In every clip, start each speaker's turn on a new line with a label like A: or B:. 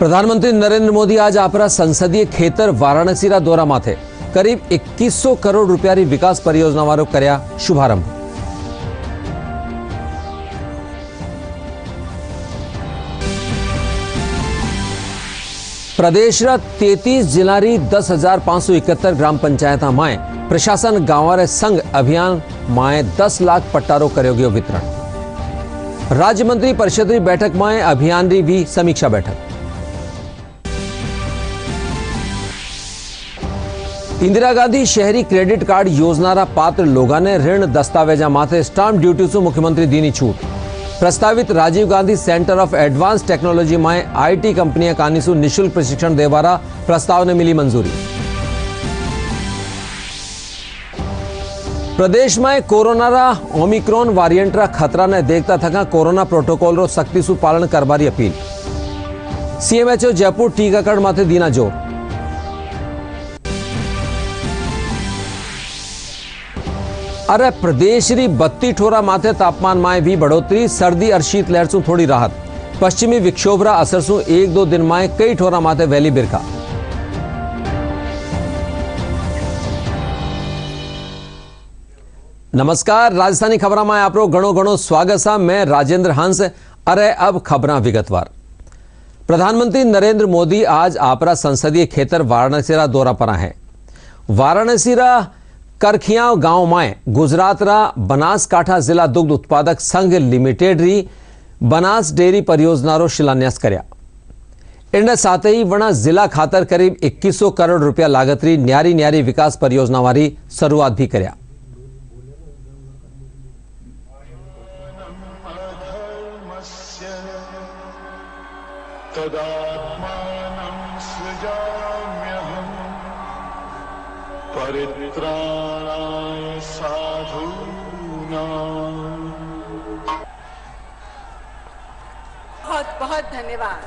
A: प्रधानमंत्री नरेंद्र मोदी आज आपरा संसदीय खेतर वाराणसी रा दौरा माथे करीब 2100 करोड़ रुपया री विकास परियोजना वारो कर्या शुभारंभ। प्रदेश रा 33 जिला री 10,571 ग्राम पंचायत माए प्रशासन गांवारे संघ अभियान माए 10 लाख पट्टारो कर्यो गयो वितरण। राज्य मंत्री परिषद री बैठक माए अभियान री भी समीक्षा बैठक। इंदिरा गांधी शहरी क्रेडिट कार्ड योजना रा पात्र लोगों ने ऋण दस्तावेजा माथे स्टाम्प ड्यूटी से मुख्यमंत्री दीनी छूट। प्रस्तावित Rajiv Gandhi centre of advance technology में आईटी कंपनियां कानीसु निशुल्क प्रशिक्षण देवारा प्रस्ताव ने मिली मंजूरी। प्रदेश में कोरोना रा ओमिक्रॉन वेरिएंट रा खतरा ने देखता थका कोरोना प्रोटोकॉल रो सख्ती सु पालन करवारी अपील। सीएमएचओ जयपुर टीकाकरण माथे दीना जोर। अरे प्रदेश री 32 ठोरा माथे तापमान में भी बढ़ोतरी, सर्दी और शीतलहर से थोड़ी राहत। पश्चिमी विक्षोभ रा असर से 1-2 दिन में कई ठोरा माथे वैली बिरखा। नमस्कार, राजस्थानी खबरा में आपरो घणो घणो स्वागत है। मैं राजेंद्र हंस। अरे अब खबरा विगतवार। प्रधानमंत्री नरेंद्र मोदी आज आपरा संसदीय खेतर वाराणसी रा दौरा पर है। वाराणसी रा करखिया गांव में गुजरात रा बनासकांठा जिला दुग्ध उत्पादक संघ लिमिटेड री बनास डेयरी परियोजना रो शिलान्यास कर्या। इन साथ ही वना जिला खातर करीब 2100 करोड़ रुपया लागत री न्यारी न्यारी विकास परियोजना वाली शुरुआत भी कर्या।
B: परित्राणाय साधूनां।
C: बहुत बहुत धन्यवाद।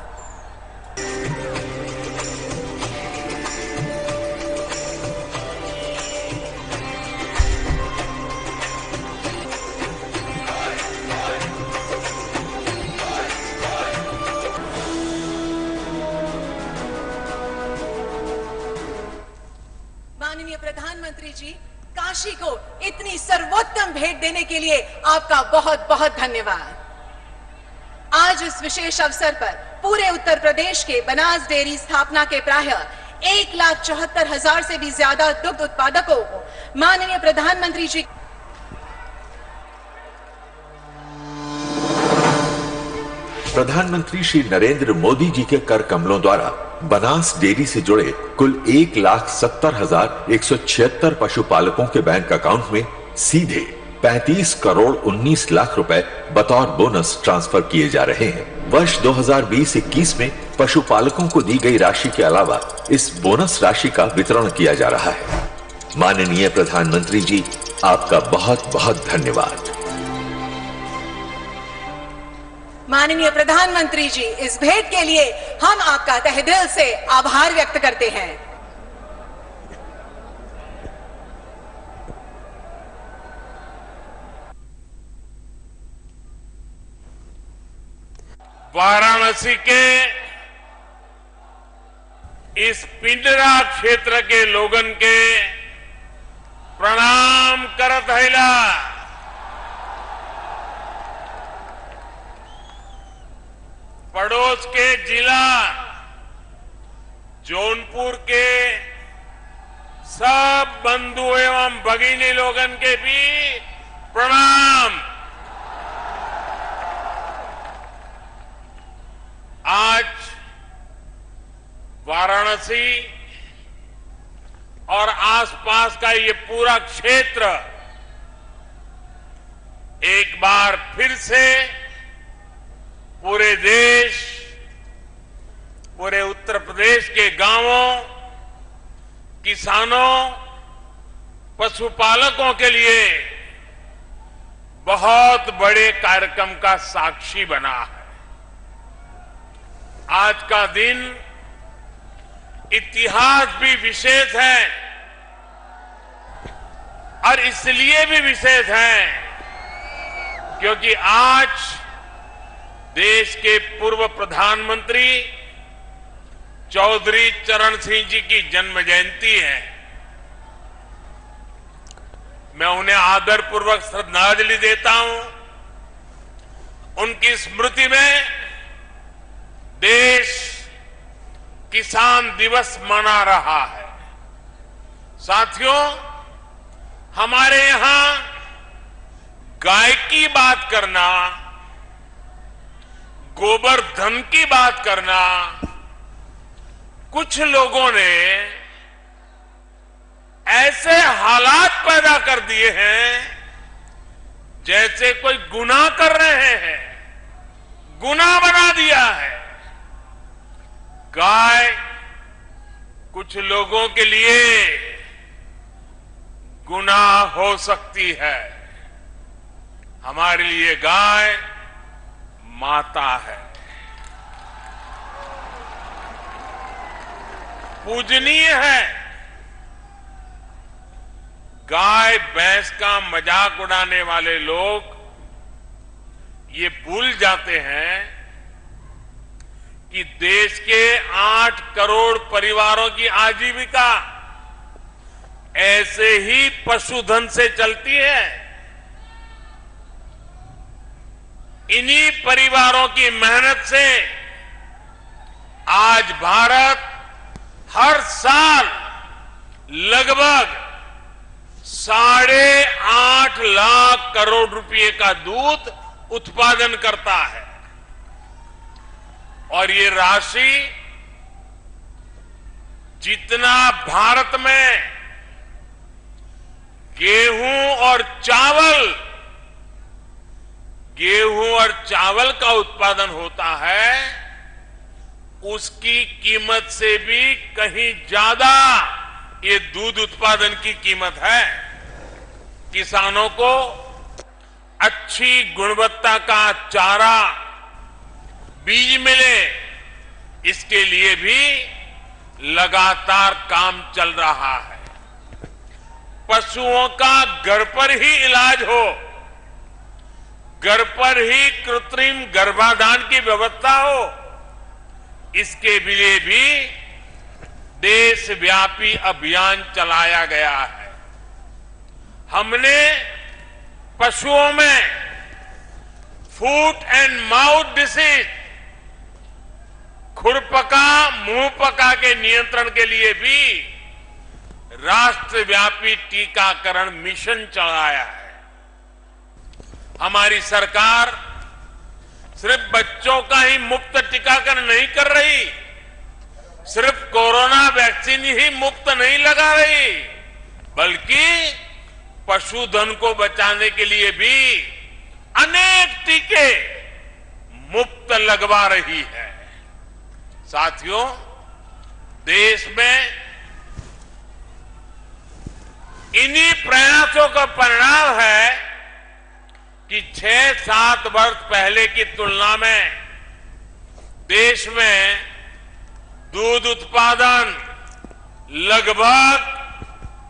C: माननीय प्रधानमंत्री जी, काशी को इतनी सर्वोत्तम भेंट देने के लिए आपका बहुत बहुत धन्यवाद। आज इस विशेष अवसर पर पूरे उत्तर प्रदेश के बनास डेयरी स्थापना के प्रायः 1,74,000 से भी ज्यादा दुग्ध उत्पादकों को माननीय प्रधानमंत्री जी
D: प्रधानमंत्री श्री नरेंद्र मोदी जी के कर कमलों द्वारा बनास डेयरी से जुड़े कुल 1,70,176 पशुपालकों के बैंक अकाउंट में सीधे 35 करोड़ 19 लाख रुपए बतौर बोनस ट्रांसफर किए जा रहे हैं। वर्ष 2020-21 में पशुपालकों को दी गई राशि के अलावा इस बोनस राशि का वितरण किया जा रहा है। माननीय प्रधानमंत्री जी, आपका बहुत बहुत धन्यवाद।
C: माननीय प्रधानमंत्री जी, इस भेंट के लिए हम आपका तहे दिल से आभार व्यक्त करते हैं।
E: वाराणसी के इस पिंडरा क्षेत्र के लोगन के प्रणाम करत हैला। पड़ोस के जिला जौनपुर के सब बंधु एवं भगिनी लोगन के भी प्रणाम। आज वाराणसी और आसपास का ये पूरा क्षेत्र एक बार फिर से पूरे देश, पूरे उत्तर प्रदेश के गांवों, किसानों, पशुपालकों के लिए बहुत बड़े कार्यक्रम का साक्षी बना है। आज का दिन इतिहास भी विशेष है और इसलिए भी विशेष है क्योंकि आज देश के पूर्व प्रधानमंत्री चौधरी चरण सिंह जी की जन्म जयंती है। मैं उन्हें आदरपूर्वक श्रद्धांजलि देता हूं। उनकी स्मृति में देश किसान दिवस मना रहा है। साथियों, हमारे यहां गाय की बात करना, गोवर्धन की बात करना, कुछ लोगों ने ऐसे हालात पैदा कर दिए हैं जैसे कोई गुनाह कर रहे हैं, गुनाह बना दिया है। गाय कुछ लोगों के लिए गुनाह हो सकती है, हमारे लिए गाय माता है, पूजनीय है। गाय भैंस का मजाक उड़ाने वाले लोग ये भूल जाते हैं कि देश के 8 करोड़ परिवारों की आजीविका ऐसे ही पशुधन से चलती है। इन्हीं परिवारों की मेहनत से आज भारत हर साल लगभग 8.5 लाख करोड़ रुपए का दूध उत्पादन करता है और ये राशि जितना भारत में गेहूं और चावल का उत्पादन होता है, उसकी कीमत से भी कहीं ज्यादा ये दूध उत्पादन की कीमत है। किसानों को अच्छी गुणवत्ता का चारा, बीज मिले, इसके लिए भी लगातार काम चल रहा है। पशुओं का घर पर ही इलाज हो, घर पर ही कृत्रिम गर्भाधान की व्यवस्था हो, इसके लिए भी देशव्यापी अभियान चलाया गया है। हमने पशुओं में फूट एंड माउथ डिसीज, खुरपका मुंहपका के नियंत्रण के लिए भी राष्ट्रव्यापी टीकाकरण मिशन चलाया है। हमारी सरकार सिर्फ बच्चों का ही मुफ्त टीकाकरण नहीं कर रही, सिर्फ कोरोना वैक्सीन ही मुफ्त नहीं लगा रही, बल्कि पशुधन को बचाने के लिए भी अनेक टीके मुफ्त लगवा रही है। साथियों, देश में इन्हीं प्रयासों का परिणाम है कि 6-7 वर्ष पहले की तुलना में देश में दूध उत्पादन लगभग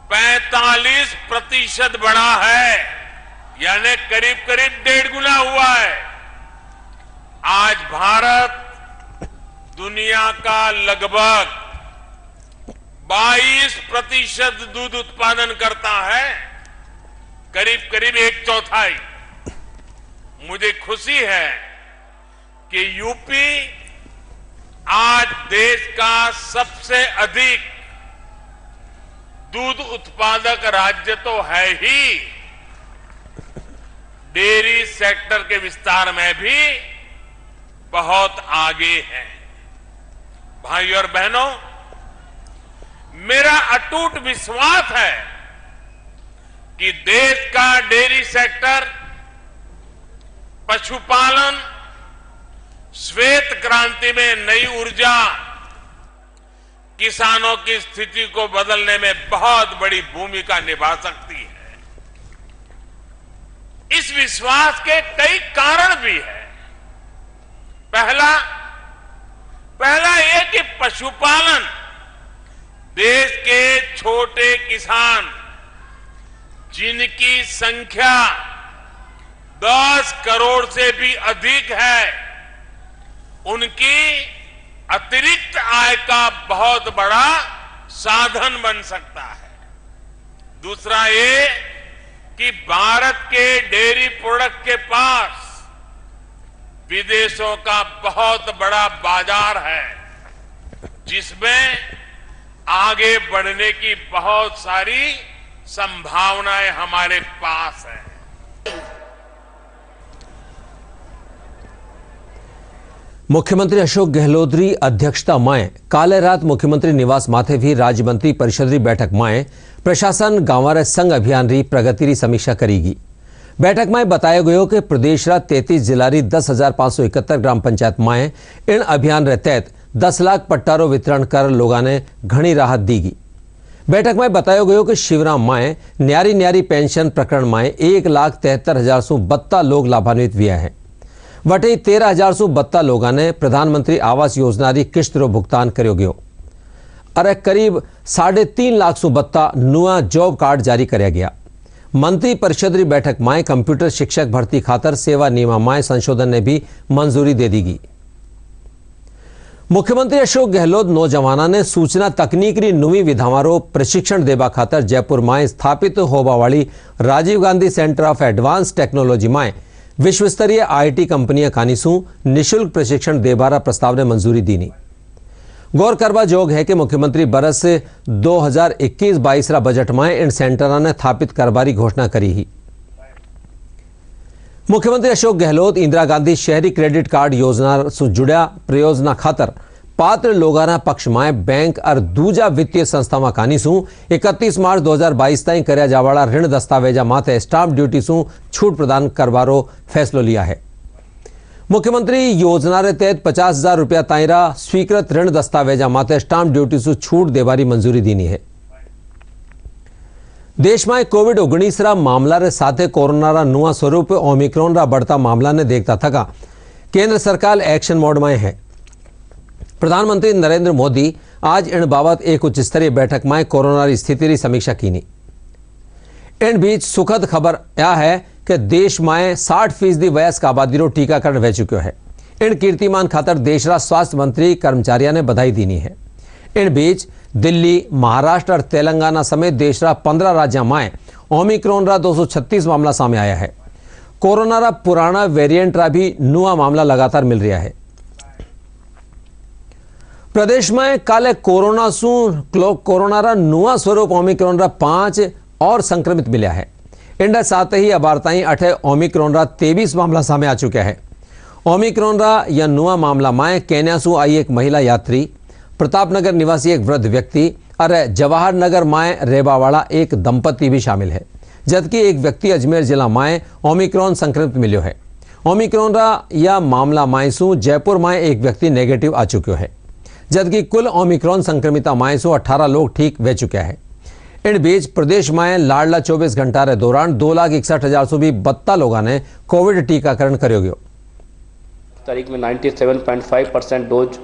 E: 45% बढ़ा है, यानी करीब करीब 1.5 गुना हुआ है। आज भारत दुनिया का लगभग 22% दूध उत्पादन करता है, करीब करीब 1/4। मुझे खुशी है कि यूपी आज देश का सबसे अधिक दूध उत्पादक राज्य तो है ही, डेयरी सेक्टर के विस्तार में भी बहुत आगे है। भाइयों और बहनों, मेरा अटूट विश्वास है कि देश का डेयरी सेक्टर, पशुपालन, श्वेत क्रांति में नई ऊर्जा किसानों की स्थिति को बदलने में बहुत बड़ी भूमिका निभा सकती है। इस विश्वास के कई कारण भी है। पहला यह कि पशुपालन, देश के छोटे किसान जिनकी संख्या 10 करोड़ से भी अधिक है, उनकी अतिरिक्त आय का बहुत बड़ा साधन बन सकता है। दूसरा ये कि भारत के डेयरी प्रोडक्ट के पास विदेशों का बहुत बड़ा बाजार है, जिसमें आगे बढ़ने की बहुत सारी संभावनाएं हमारे पास हैं।
A: मुख्यमंत्री अशोक गहलोतरी अध्यक्षता माए काले रात मुख्यमंत्री निवास माथे भी राज्य मंत्री परिषद री बैठक माए प्रशासन गांवारे संघ अभियान री प्रगति री समीक्षा करेगी। बैठक में बताया गयो कि प्रदेश रा 33 जिला री 10,571 ग्राम पंचायत माए इन अभियान रे तहत 10 लाख पट्टारो वितरण कर लोगों ने घनी राहत दीगी। बैठक में बताया गयो कि शिवराम माए न्यारी न्यारी पेंशन प्रकरण माए 1,73,172 लोग लाभान्वित हुए हैं। वटे 13,172 लोगों ने प्रधानमंत्री आवास योजना री किस्त रो भुगतान करो गयो। अरे करीब 3.5 लाख सुबत्ता नुआ जॉब कार्ड जारी कराया गया। मंत्री परिषद री बैठक में कंप्यूटर शिक्षक भर्ती खातर सेवा नियम में संशोधन ने भी मंजूरी दे दी। मुख्यमंत्री अशोक गहलोत नौजवानों ने सूचना तकनीक री नवी विधावारो प्रशिक्षण देवा खातर जयपुर में स्थापित होबा वाली Rajiv Gandhi centre of advance technology में विश्व स्तरीय आईटी कंपनियां कानीसू निशुल्क प्रशिक्षण देबारा प्रस्ताव ने मंजूरी दी। गौर करवा जोग है कि मुख्यमंत्री बरस 2021-22 रा बजट में इन सेंटरों ने स्थापित करबारी घोषणा करी ही। मुख्यमंत्री अशोक गहलोत इंदिरा गांधी शहरी क्रेडिट कार्ड योजना से जुड़ा प्रयोजना खातर पात्र लोगाना पक्ष में बैंक और दूजा वित्तीय संस्थावां कानीसू 31 मार्च 2022 ताईं कर्या जावाड़ा ऋण दस्तावेजा माथे स्टाम्प ड्यूटी सू छूट प्रदान करवारो फैसलो लिया है। मुख्यमंत्री योजना रे तहत 50,000 रुपया ताईरा स्वीकृत ऋण दस्तावेजा माथे स्टाम्प ड्यूटी से छूट देवारी मंजूरी दीनी है। देश में कोविड-19 रा मामला रे साथे कोरोना रा नुआ स्वरूप ओमिक्रॉन रा बढ़ता मामला ने देखता थका केंद्र सरकार एक्शन मोड में है। प्रधानमंत्री नरेंद्र मोदी आज इन बाबत एक उच्च स्तरीय बैठक में कोरोना की स्थिति की समीक्षा की। इन बीच सुखद खबर यह है कि देश में 60% वयस्क आबादी रो टीकाकरण हो चुका है। इन कीर्तिमान खातर देश रा स्वास्थ्य मंत्री कर्मचारियों ने बधाई दी है। इन बीच दिल्ली, महाराष्ट्र और तेलंगाना समेत देश रा 15 राज्यों में ओमिक्रॉन रा 236 मामला सामने आया है। कोरोना रा पुराना वेरिएंट रा भी नुआ मामला लगातार मिल रहा है। प्रदेश में काले कोरोना रा नुआ स्वरूप ओमिक्रॉन रा 5 और संक्रमित मिला है। इंडा साथ ही अबारताई 8 ओमिक्रॉन रा 23 मामला सामने आ चुका है। ओमिक्रॉन रा यह नुआ मामला में केन्या से आई एक महिला यात्री, प्रतापनगर निवासी एक वृद्ध व्यक्ति और जवाहर नगर में रेबा वाला एक दंपति भी शामिल है, जबकि एक व्यक्ति अजमेर जिला में ओमिक्रॉन संक्रमित मिलो है। ओमिक्रॉन रा यह मामला मायसू जयपुर में एक व्यक्ति नेगेटिव आ चुका है, जबकि कुल ओमिक्रॉन संक्रमित मायसू 18 लोग ठीक हो चुके हैं। इन बीच प्रदेश में लाडला 24 घंटा के दौरान 2,61,172 लोगों ने कोविड टीकाकरण करो गयो।
B: तारीख में 97.5% डोज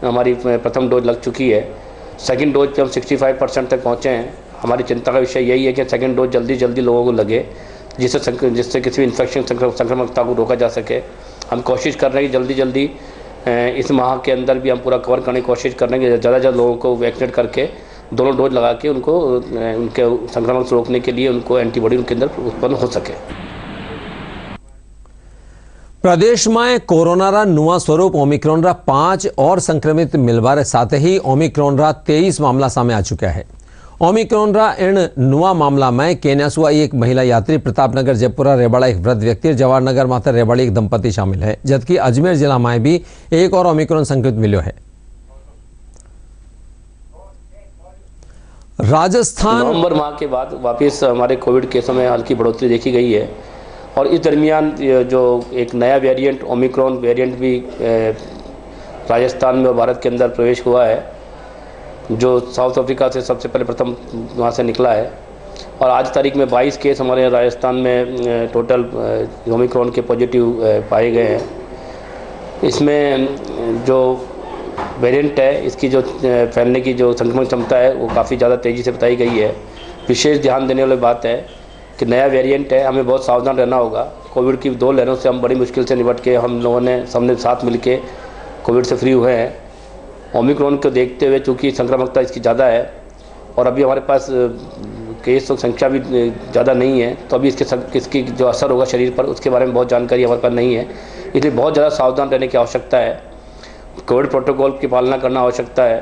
B: हमारी प्रथम डोज लग चुकी है। सेकंड डोज पे हम 65% तक पहुँचे हैं। हमारी चिंता का विषय यही है कि सेकंड डोज जल्दी लोगों को लगे, जिससे किसी भी इन्फेक्शन संक्रमणता को रोका जा सके। हम कोशिश कर रहे हैं कि जल्दी इस माह के अंदर भी हम पूरा कवर करने की कोशिश कर रहे हैं कि ज़्यादा लोगों को वैक्सीनेट करके दोनों डोज लगा के उनको उनके संक्रमण से रोकने के लिए उनको एंटीबॉडी उनके अंदर उत्पन्न हो सके।
A: प्रदेश में कोरोना रा नुआ स्वरूप ओमिक्रॉन रा 5 और संक्रमित मिलवारे साथ ही ओमिक्रॉन रा 23 मामला सामने आ चुका है। ओमिक्रॉन रा इन नुआ मामला में केन्या से आई एक महिला यात्री, प्रतापनगर जयपुरा रेवाड़ा एक वृद्ध व्यक्ति, जवाहर नगर माता रेवाड़ी एक दंपति शामिल है, जबकि अजमेर जिला में भी एक और ओमिक्रॉन संक्रमित मिलो है। राजस्थान
B: नवंबर माह के बाद वापस हमारे कोविड केसों में हल्की बढ़ोतरी देखी गई है और इस दरमियान जो एक नया वेरिएंट ओमिक्रॉन वेरिएंट भी राजस्थान में और भारत के अंदर प्रवेश हुआ है, जो साउथ अफ्रीका से सबसे पहले प्रथम वहाँ से निकला है। और आज तारीख में 22 केस हमारे राजस्थान में टोटल ओमिक्रॉन के पॉजिटिव पाए गए हैं। इसमें जो वेरिएंट है, इसकी जो फैलने की जो संक्रमण क्षमता है वो काफ़ी ज़्यादा तेज़ी से बताई गई है। विशेष ध्यान देने वाली बात है कि नया वेरिएंट है, हमें बहुत सावधान रहना होगा। कोविड की 2 लहरों से हम बड़ी मुश्किल से निपट के हम लोगों ने सबने साथ मिलके कोविड से फ्री हुए हैं। ओमिक्रॉन को देखते हुए चूँकि संक्रामकता इसकी ज़्यादा है और अभी हमारे पास केस तो संख्या भी ज़्यादा नहीं है, तो अभी इसकी जो असर होगा शरीर पर उसके बारे में बहुत जानकारी हमारे पास नहीं है। इसलिए बहुत ज़्यादा सावधान रहने की आवश्यकता है। कोविड प्रोटोकॉल की पालना करना आवश्यकता है।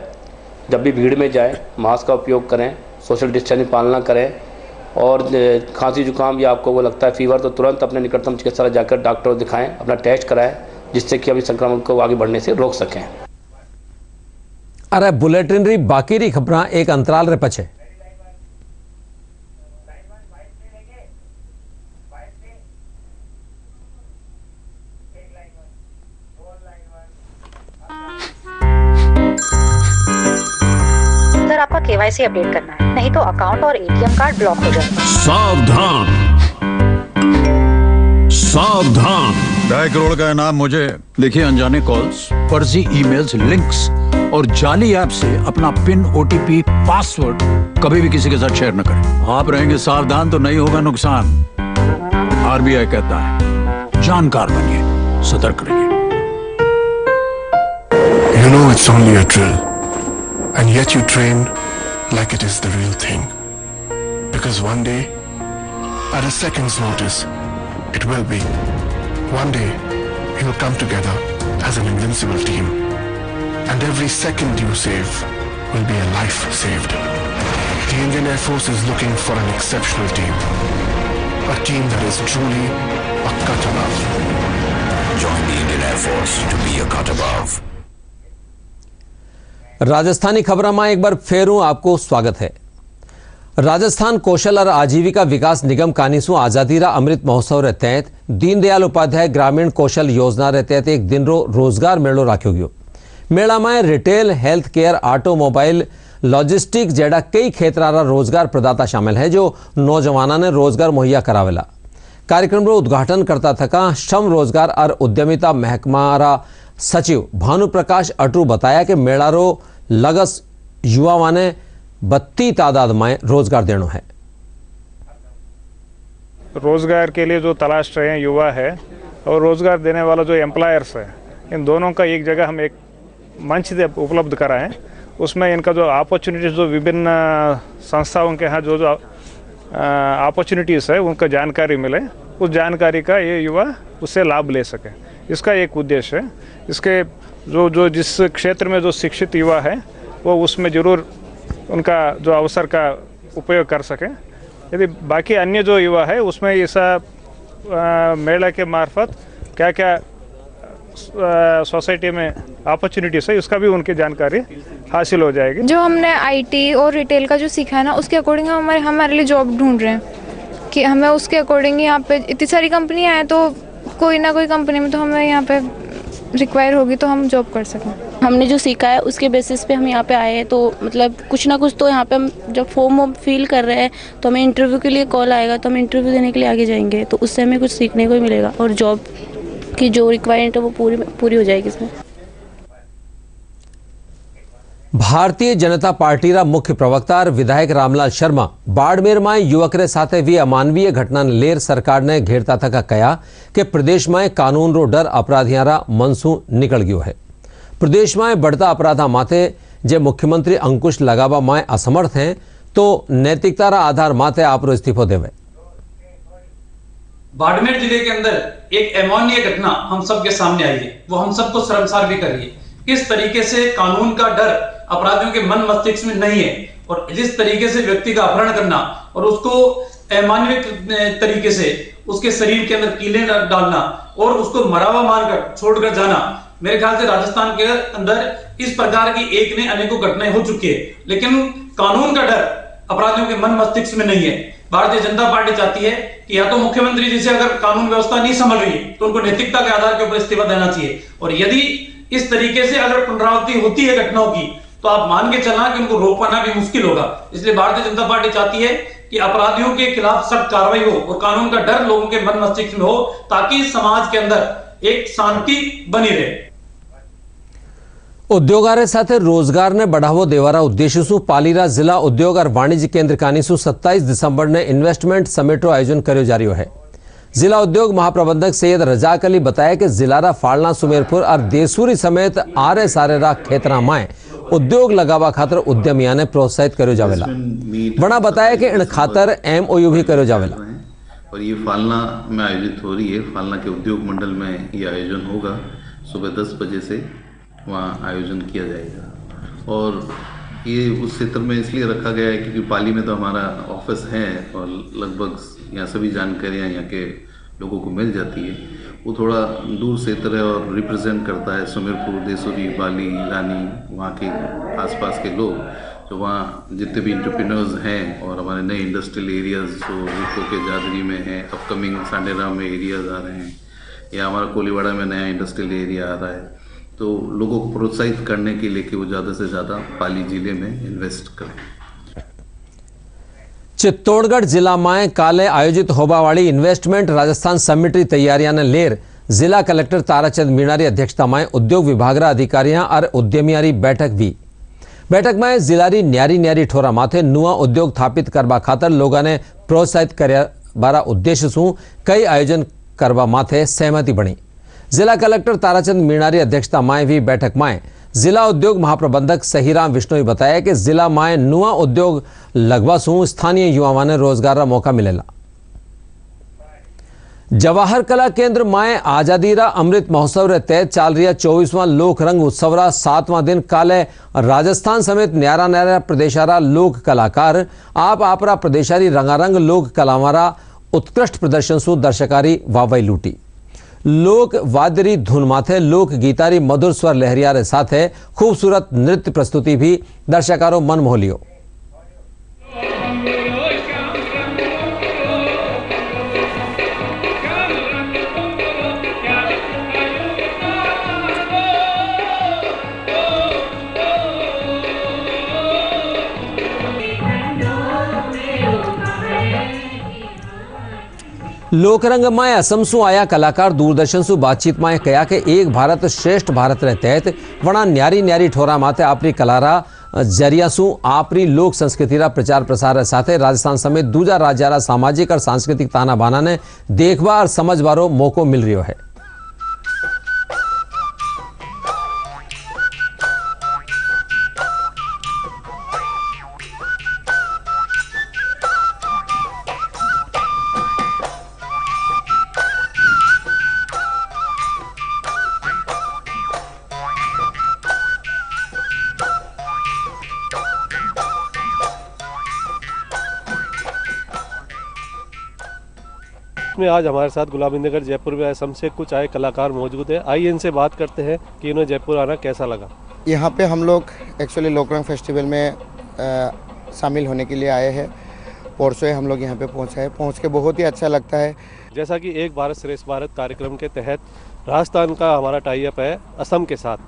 B: जब भी भीड़ में जाएं मास्क का उपयोग करें, सोशल डिस्टेंस की पालना करें और खांसी जुकाम या आपको वो लगता है फीवर तो तुरंत अपने निकटतम चिकित्सालय जाकर डॉक्टर को दिखाएं, अपना टेस्ट कराएं, जिससे कि अभी संक्रमण को आगे बढ़ने से रोक सकें।
A: अरे बुलेटिन री बाकी री खबरां एक अंतराल रे पछे।
F: सर आपका केवाईसी अपडेट करना है, नहीं तो अकाउंट और एटीएम कार्ड ब्लॉक हो जाएगा।
G: सावधान सावधान, 2.5 करोड़ का इनाम मुझे। देखिए, अनजाने कॉल्स, फर्जी ईमेल्स, लिंक्स और जाली ऐप से अपना पिन, ओटीपी, पासवर्ड कभी भी किसी के साथ शेयर न करें। आप रहेंगे सावधान तो नहीं होगा नुकसान। आरबीआई कहता है, जानकार बनिए, सतर्क रहिए।
H: You know it's only a drill, and yet you train like it is the real thing. Because one day, at a second's notice, it will be. One day, you'll come together as an invincible team. And every second you save will be a life saved. The Indian Air Force is looking for an exceptional team. A team that is truly a cut above.
I: Join the Indian Air Force to be a cut above.
A: Rajasthani खबरां एक बार फेरू आपको स्वागत है। राजस्थान कौशल और आजीविका विकास निगम कानीसू आजादी रा अमृत महोत्सव रे तहत दीनदयाल उपाध्याय ग्रामीण कौशल योजना रे तहत एक दिन रो रोजगार मेलो राख्यो गयो। मेला में retail, health care, automobile, logistic जेड़ा कई क्षेत्रारा रोजगार प्रदाता शामिल है जो नौजवानों ने रोजगार मुहैया करावेला। कार्यक्रम रो उद्घाटन करता थका श्रम रोजगार और उद्यमिता महकमारा सचिव भानुप्रकाश अटरू बताया कि मेला रो लगस युवाओं ने 32 तादाद में रोजगार देना है।
J: रोजगार के लिए जो तलाश रहे हैं युवा है और रोजगार देने वाला जो एम्प्लॉयर्स है, इन दोनों का एक जगह हम एक मंच उपलब्ध कराएं। उसमें इनका जो अपॉर्चुनिटीज, जो विभिन्न संस्थाओं के यहाँ जो अपॉर्चुनिटीज़ है उनका जानकारी मिले, उस जानकारी का ये युवा उससे लाभ ले सके, इसका एक उद्देश्य है। इसके जो जिस क्षेत्र में जो शिक्षित युवा है वो उसमें ज़रूर उनका जो अवसर का उपयोग कर सकें। यदि बाकी अन्य जो युवा है उसमें ऐसा मेला के मार्फत क्या क्या सोसाइटी में अपॉर्चुनिटीज़ है उसका भी उनकी जानकारी हासिल हो जाएगी।
K: जो हमने आईटी और रिटेल का जो सीखा है ना, उसके अकॉर्डिंग हमारे लिए जॉब ढूंढ रहे हैं कि हमें उसके अकॉर्डिंग यहाँ पे इतनी सारी कंपनियाँ हैं, तो कोई ना कोई कंपनी में तो हमें यहाँ पे रिक्वायर होगी तो हम जॉब कर सकें।
L: हमने जो सीखा है उसके बेसिस पे हम यहाँ पे आए हैं, तो मतलब कुछ ना कुछ तो यहाँ पे हम जब फॉर्म फिल कर रहे हैं तो हमें इंटरव्यू के लिए कॉल आएगा, तो हम इंटरव्यू देने के लिए आगे जाएंगे, तो उससे हमें कुछ सीखने को मिलेगा और जॉब की जो रिक्वायरमेंट है वो पूरी हो जाएगी इसमें।
A: भारतीय जनता पार्टी रा मुख्य प्रवक्ता और विधायक रामलाल शर्मा बाड़मेर में युवक रे साथे भी अमानवीय घटना लेर सरकार ने घेरता थका कया कि प्रदेश में कानून रो डर अपराधियां रा मनसू निकल गयो है। प्रदेश में बढ़ता अपराधा माथे जे मुख्यमंत्री अंकुश लगावा में असमर्थ हैं, तो नैतिकता रा आधार माथे आपरो इस्तीफो देवे।
M: बाड़मेर जिले के अंदर एक अमानवीय घटना हम सबके सामने आई है, वो हम सबको शर्मसार भी कर रही है। किस तरीके से कानून का डर अपराधियों के मन मस्तिष्क में नहीं है और जिस तरीके से व्यक्ति का अपहरण करना और उसको अमानवीय तरीके से उसके शरीर के अंदर कीलें डालना और उसको मरावा मारकर छोड़कर जाना, मेरे ख्याल से राजस्थान के अंदर इस प्रकार की एक ने अनेकों घटनाएं हो चुकी है, लेकिन कानून का डर अपराधियों के मन मस्तिष्क में नहीं है। भारतीय जनता पार्टी चाहती है कि या तो मुख्यमंत्री जी से अगर कानून व्यवस्था नहीं संभल रही है तो उनको नैतिकता के आधार के ऊपर इस्तीफा देना चाहिए, और यदि इस तरीके से अगर पुनरावृत्ति होती है घटनाओं की तो आप मान के चलना कि उनको रोक पाना भी मुश्किल होगा। इसलिए भारतीय जनता पार्टी चाहती है कि अपराधियों के खिलाफ सख्त कार्रवाई हो और कानून का डर लोगों के मन मस्तिष्क में हो, ताकि समाज के अंदर एक शांति बनी रहे।
A: उद्योगारे साथे रोजगार ने बढ़ावो देवारा उद्देश्य सु पालीरा जिला उद्योग और वाणिज्य केंद्र कानीसु 27 दिसंबर ने इन्वेस्टमेंट समिट रो आयोजन कर्यो जा रह्यो है। जिला उद्योग महाप्रबंधक सैयद रजाक अली बताया कि जिलारा फालना सुमेरपुर और देसूरी समेत आरे सारेरा खेतरा माए उद्योग लगावा खातर उद्यमिया ने प्रोत्साहित करो जावेला। वना बताया कि इन खातर MOU भी करो जावेला।
N: और ये फालना में आयोजित हो रही है। फालना के उद्योग मंडल में ये आयोजन होगा। सुबह 10 बजे से वहाँ आयोजन किया जाएगा और ये उस क्षेत्र में इसलिए रखा गया है क्योंकि पाली में तो हमारा ऑफिस है और लगभग यहाँ सभी जानकारियाँ यहाँ के लोगों को मिल जाती है। वो थोड़ा दूर क्षेत्र है और रिप्रेजेंट करता है सुमेरपुर, देसूरी, पाली, रानी, वहाँ के आसपास के लोग जो वहाँ जितने भी इंटरप्रेन्योर्स हैं और हमारे नए इंडस्ट्रियल एरियाज़ जो रिको के जादरी में हैं, अपकमिंग सांडेरा में एरियाज़ आ रहे हैं या हमारा कोलीवाड़ा में नया इंडस्ट्रियल एरिया आ रहा है, तो लोगों को प्रोत्साहित करने के लिए कि वो ज़्यादा से ज़्यादा पाली जिले में इन्वेस्ट करें।
A: चित्तौड़गढ़ जिला में काले आयोजित होबा वाली इन्वेस्टमेंट राजस्थान समिट की तैयारियां ने लेर जिला कलेक्टर ताराचंद मीणा की अध्यक्षता में उद्योग विभाग अधिकारियों और उद्यमियों की बैठक भी। बैठक में जिला न्यारी न्यारी ठोरा माथे नुआ उद्योग स्थापित करवा खातर लोगों ने प्रोत्साहित करया बारा उद्देश्य सु कई आयोजन करवा माथे सहमति बनी। जिला कलेक्टर ताराचंद मीणा की अध्यक्षता में भी बैठक में जिला उद्योग महाप्रबंधक सहीराम विष्णोई बताया कि जिला में नुआ उद्योग लगवा सु स्थानीय युवाओं ने रोजगार का मौका मिलेला। जवाहर कला केंद्र में आजादी रा अमृत महोत्सव रे तहत चल रहा 24वां लोक रंग उत्सव रा 7वां दिन काले राजस्थान समेत न्यारा न्यारा प्रदेशारा लोक कलाकार आपरा प्रदेशारी रंगारंग लोक कलावारा उत्कृष्ट प्रदर्शन सु दर्शकारी वाहवाही लूटी। लोक वाद्यरी धुन माथे लोक गीतारी मधुर स्वर लहरियारे साथे खूबसूरत नृत्य प्रस्तुति भी दर्शकारों मन मोह लियो। लोकरंग में असम सु आया कलाकार दूरदर्शन सु बातचीत में कहा कि एक भारत श्रेष्ठ भारत रे तहत वणा न्यारी न्यारी ठोरा माथे आपरी कलारा जरिया सु आपरी लोक संस्कृति रा प्रचार प्रसार साथे राजस्थान समेत दूजा राज्यारा सामाजिक और सांस्कृतिक ताना बाना ने देखबा और समझबारो मौको मिल रहा है।
O: में आज हमारे साथ गुलाबीनगर जयपुर में असम से कुछ आए कलाकार मौजूद हैं। आइए इनसे बात करते हैं कि इन्हें जयपुर आना कैसा लगा।
P: यहाँ पे हम लोग एक्चुअली लोकरंग फेस्टिवल में शामिल होने के लिए आए हैं। परसों हम लोग यहाँ पे पहुँचे हैं। पहुँच के बहुत ही अच्छा लगता है।
O: जैसा कि एक भारत श्रेष्ठ भारत कार्यक्रम के तहत राजस्थान का हमारा टाई अप है असम के साथ,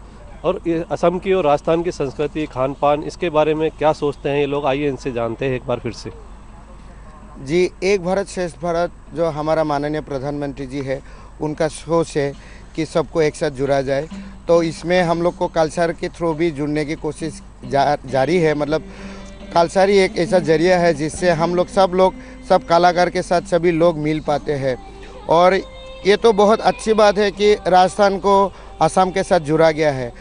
O: और असम की और राजस्थान की संस्कृति, खान पान, इसके बारे में क्या सोचते हैं ये लोग, आइए इनसे जानते हैं एक बार फिर से।
P: जी, एक भारत श्रेष्ठ भारत जो हमारा माननीय प्रधानमंत्री जी है, उनका सोच है कि सबको एक साथ जुड़ा जाए। तो इसमें हम लोग को कल्चर के थ्रू भी जुड़ने की कोशिश जारी है। मतलब कल्चर ही एक ऐसा जरिया है जिससे हम लोग सब कलाकार के साथ सभी लोग मिल पाते हैं। और ये तो बहुत अच्छी बात है कि राजस्थान को असम के साथ जुड़ा गया है।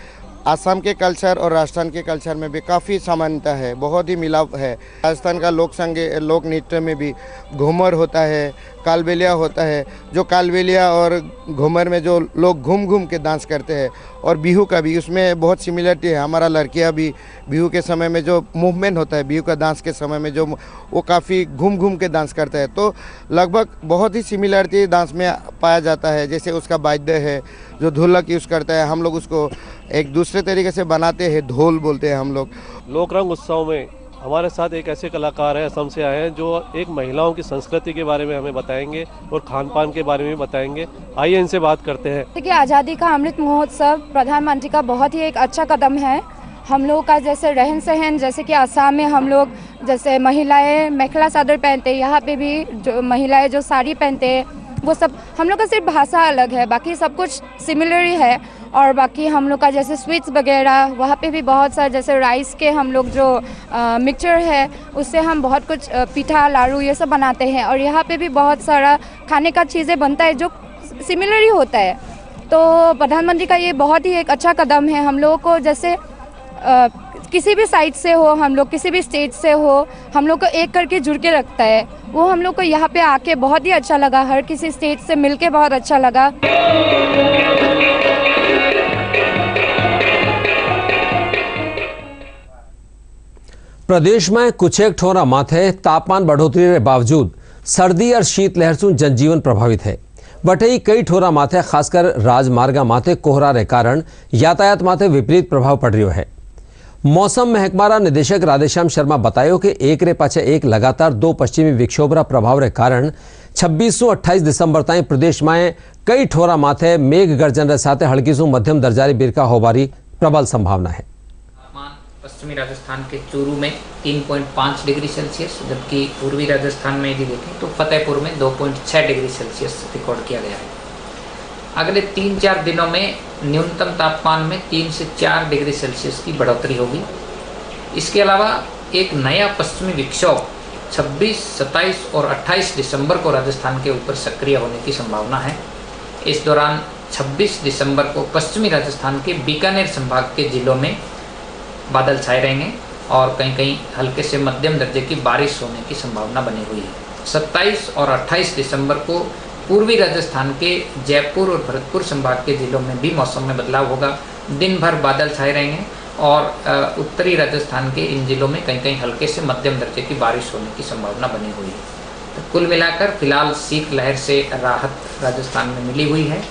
P: असम के कल्चर और राजस्थान के कल्चर में भी काफ़ी समानता है, बहुत ही मिलाव है। राजस्थान का लोक नृत्य में भी घूमर होता है, कालबेलिया होता है। जो कालबेलिया और घूमर में जो लोग घूम घूम के डांस करते हैं, और बिहू का भी उसमें बहुत सिमिलरिटी है। हमारा लड़कियां भी बिहू के समय में जो मूवमेंट होता है, बिहू का डांस के समय में जो वो काफ़ी घूम घूम के डांस करता है। तो लगभग बहुत ही सिमिलरिटी डांस में पाया जाता है। जैसे उसका वाद्य है जो ढोलक यूज़ करता है, हम लोग उसको एक दूसरे तरीके से बनाते हैं, ढोल बोलते हैं हम लोग।
O: लोकरंग उत्सव में हमारे साथ एक ऐसे कलाकार हैं, असम से आए हैं, जो एक महिलाओं की संस्कृति के बारे में हमें बताएंगे और खान पान के बारे में बताएंगे। आइए इनसे बात करते हैं।
Q: देखिए, आज़ादी का अमृत महोत्सव प्रधानमंत्री का बहुत ही एक अच्छा कदम है। हम लोग का जैसे रहन सहन, जैसे कि आसाम में हम लोग जैसे महिलाएं मेखला चादर पहनते हैं, यहाँ पे भी जो महिलाएं जो साड़ी पहनते हैं वो सब हम लोग का सिर्फ भाषा अलग है, बाकी सब कुछ सिमिलर ही है। और बाकी हम लोग का जैसे स्वीट्स वगैरह वहाँ पे भी बहुत सारे, जैसे राइस के हम लोग जो मिक्सचर है उससे हम बहुत कुछ पीठा लाड़ू ये सब बनाते हैं। और यहाँ पे भी बहुत सारा खाने का चीज़ें बनता है जो सिमिलर ही होता है। तो प्रधानमंत्री का ये बहुत ही एक अच्छा कदम है। हम लोगों को जैसे किसी भी साइड से हो, हम लोग किसी भी स्टेट से हो, हम लोग को एक करके जुड़ के रखता है। वो हम लोग को यहाँ पे आके बहुत ही अच्छा लगा, हर किसी स्टेट से मिलके बहुत अच्छा लगा।
A: प्रदेश में कुछ एक ठोरा माथे तापमान बढ़ोतरी के बावजूद सर्दी और शीतलहर से जनजीवन प्रभावित है। वटई कई ठोरा माथे खासकर राजमार्गा माथे कोहरा के कारण यातायात माथे विपरीत प्रभाव पड़ रही है। मौसम महकमारा निदेशक राधेश्याम शर्मा बतायो कि एक रे पाछे एक लगातार 2 पश्चिमी विक्षोभरा प्रभाव के कारण 26 से 28 दिसंबर ताई प्रदेश में कई ठोरा माथे मेघ गर्जन साथ हल्की से मध्यम दर्जारी बिरका होबारी प्रबल संभावना है।
R: पश्चिमी राजस्थान के चूरू में 3.5 डिग्री सेल्सियस, जबकि पूर्वी राजस्थान में यदि देखें तो फतेहपुर में 2.6 डिग्री सेल्सियस रिकॉर्ड किया गया है। अगले 3-4 दिनों में न्यूनतम तापमान में 3 से 4 डिग्री सेल्सियस की बढ़ोतरी होगी। इसके अलावा एक नया पश्चिमी विक्षोभ 26, 27 और 28 दिसंबर को राजस्थान के ऊपर सक्रिय होने की संभावना है। इस दौरान 26 दिसंबर को पश्चिमी राजस्थान के बीकानेर संभाग के जिलों में बादल छाए रहेंगे और कहीं कहीं हल्के से मध्यम दर्जे की बारिश होने की संभावना बनी हुई है। 27 और 28 दिसंबर को पूर्वी राजस्थान के जयपुर और भरतपुर संभाग के जिलों में भी मौसम में बदलाव होगा। दिन भर बादल छाए रहेंगे और उत्तरी राजस्थान के इन जिलों में कहीं कहीं हल्के से मध्यम दर्जे की बारिश होने की संभावना बनी हुई है। तो कुल मिलाकर फिलहाल शीतलहर से राहत राजस्थान में मिली हुई है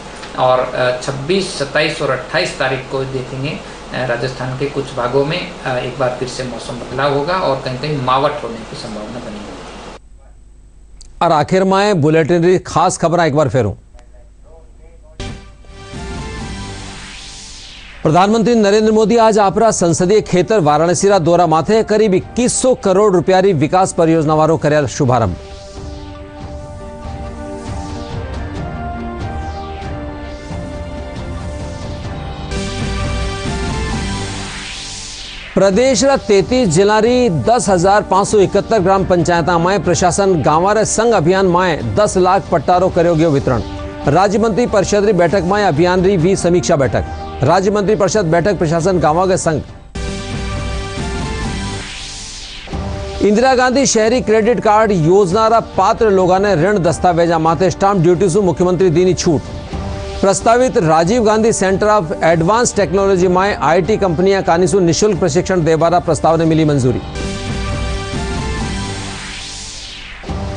R: और 26, 27 और 28 तारीख को देखेंगे राजस्थान के कुछ भागों में एक बार फिर से मौसम बदलाव होगा और कहीं कहीं मावट होने की संभावना बनी हुई है।
A: और आखिर में बुलेटिन री खास खबर एक बार फेरूं। प्रधानमंत्री नरेंद्र मोदी आज आपरा संसदीय क्षेत्र वाराणसी रा दौरा माथे करीब 2100 करोड़ रुपया री विकास परियोजना वारो कर्या शुभारंभ। प्रदेश 33 जिला री 10,571 ग्राम पंचायत में प्रशासन गांव संघ अभियान में 10 लाख पट्टारो करो गयो वितरण। राज्य मंत्री परिषद री बैठक में अभियान री भी समीक्षा बैठक। राज्य मंत्री परिषद बैठक प्रशासन गांव के संघ। इंदिरा गांधी शहरी क्रेडिट कार्ड योजना रा पात्र लोगों ने ऋण दस्तावेजा माथे स्टाम्प ड्यूटी से मुख्यमंत्री दीनी छूट। प्रस्तावित Rajiv Gandhi centre of advance technology में आईटी कंपनियां कानीसु निशुल्क प्रशिक्षण देवारा प्रस्ताव ने मिली मंजूरी।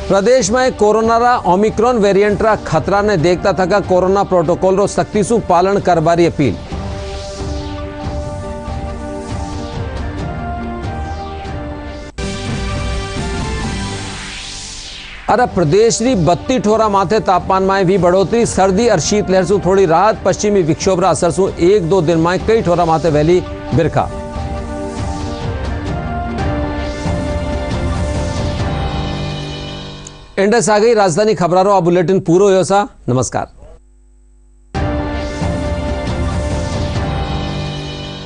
A: प्रदेश में कोरोना रा ओमिक्रॉन वेरिएंट रा खतरा ने देखता थका कोरोना प्रोटोकॉल रो सख्ती सु पालन करवारी अपील। अरे प्रदेश री 32 ठोरा माथे तापमान में भी बढ़ोतरी। सर्दी और शीतलहर से थोड़ी राहत। पश्चिमी विक्षोभ असर से 1-2 दिन में कई ठोरा माथे वैली बिरखा। इंडस आ गई राजधानी खबरारो। आ बुलेटिन पूरो हो सा। नमस्कार।